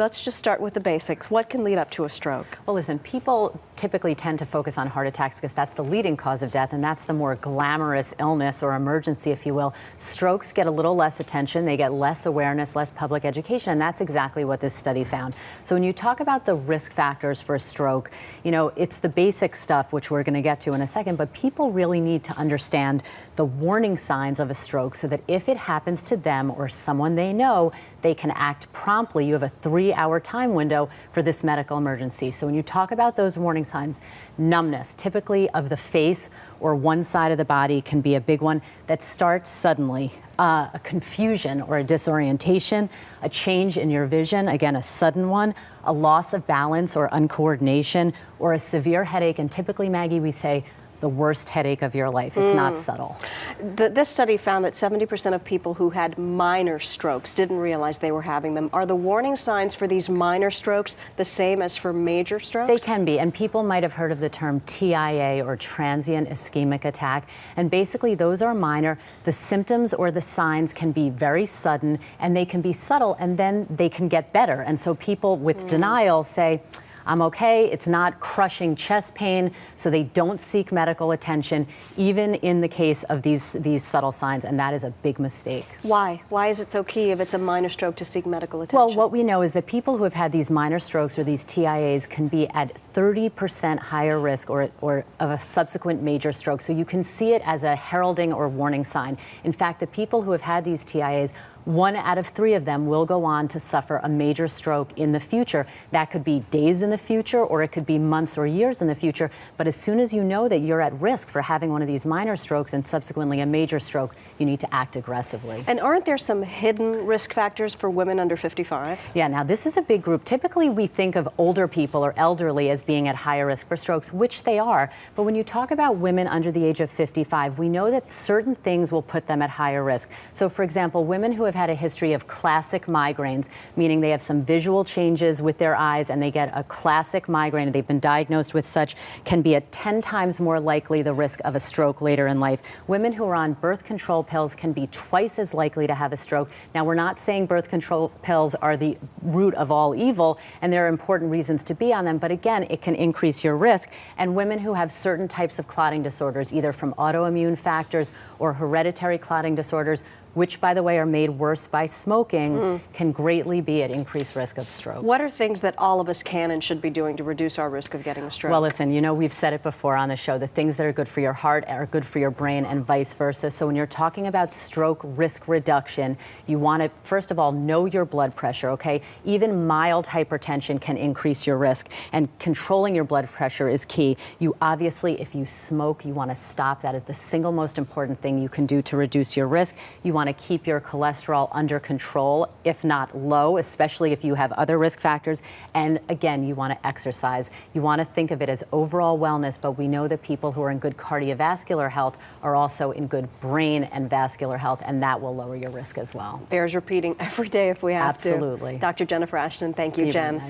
Let's just start with the basics. What can lead up to a stroke? Well, listen, people typically tend to focus on heart attacks because that's the leading cause of death, and that's the more glamorous illness or emergency, if you will. Strokes get a little less attention. They get less awareness, less public education, and that's exactly what this study found. So when you talk about the risk factors for a stroke, you know, it's the basic stuff, which we're going to get to in a second, but people really need to understand the warning signs of a stroke so that if it happens to them or someone they know, they can act promptly. You have a 3-hour time window for this medical emergency. So when you talk about those warning signs, numbness, typically of the face or one side of the body, can be a big one that starts suddenly. A confusion or a disorientation, a change in your vision, again, a sudden one, a loss of balance or uncoordination, or a severe headache. And typically, Maggie, we say, the worst headache of your life. It's not subtle. This study found that 70% of people who had minor strokes didn't realize they were having them. Are the warning signs for these minor strokes the same as for major strokes? They can be, and people might have heard of the term TIA, or transient ischemic attack, and basically those are minor. The symptoms or the signs can be very sudden, and they can be subtle, and then they can get better. And so people with denial say, I'm okay, it's not crushing chest pain, so they don't seek medical attention, even in the case of these subtle signs, and that is a big mistake. Why? Why is it so key if it's a minor stroke to seek medical attention? Well, what we know is that people who have had these minor strokes or these TIAs can be at 30% higher risk or of a subsequent major stroke. So you can see it as a heralding or warning sign. In fact, the people who have had these TIAs, 1 out of 3 of them will go on to suffer a major stroke in the future. That could be days in the future, or it could be months or years in the future. But as soon as you know that you're at risk for having one of these minor strokes and subsequently a major stroke, you need to act aggressively. And aren't there some hidden risk factors for women under 55? Yeah, now this is a big group. Typically we think of older people or elderly as being at higher risk for strokes, which they are. But when you talk about women under the age of 55, we know that certain things will put them at higher risk. So for example, women who have had a history of classic migraines, meaning they have some visual changes with their eyes and they get a classic migraine and they've been diagnosed with such, can be at 10 times more likely the risk of a stroke later in life. Women who are on birth control pills can be twice as likely to have a stroke. Now, we're not saying birth control pills are the root of all evil, and there are important reasons to be on them, but again, it can increase your risk. And women who have certain types of clotting disorders, either from autoimmune factors or hereditary clotting disorders, which, by the way, are made worse by smoking, can greatly be at increased risk of stroke. What are things that all of us can and should be doing to reduce our risk of getting a stroke? Well, listen, you know, we've said it before on the show, the things that are good for your heart are good for your brain and vice versa. So when you're talking about stroke risk reduction, you want to, first of all, know your blood pressure, okay? Even mild hypertension can increase your risk, and controlling your blood pressure is key. You obviously, if you smoke, you want to stop. That is the single most important thing you can do to reduce your risk. You want to keep your cholesterol under control, if not low, especially if you have other risk factors. And again, you want to exercise. You want to think of it as overall wellness, but we know that people who are in good cardiovascular health are also in good brain and vascular health, and that will lower your risk as well. Bears repeating every day if we have to. Absolutely. Dr. Jennifer Ashton, thank you, Jen.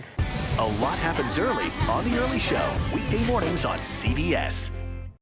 A lot happens early on The Early Show, weekday mornings on CBS.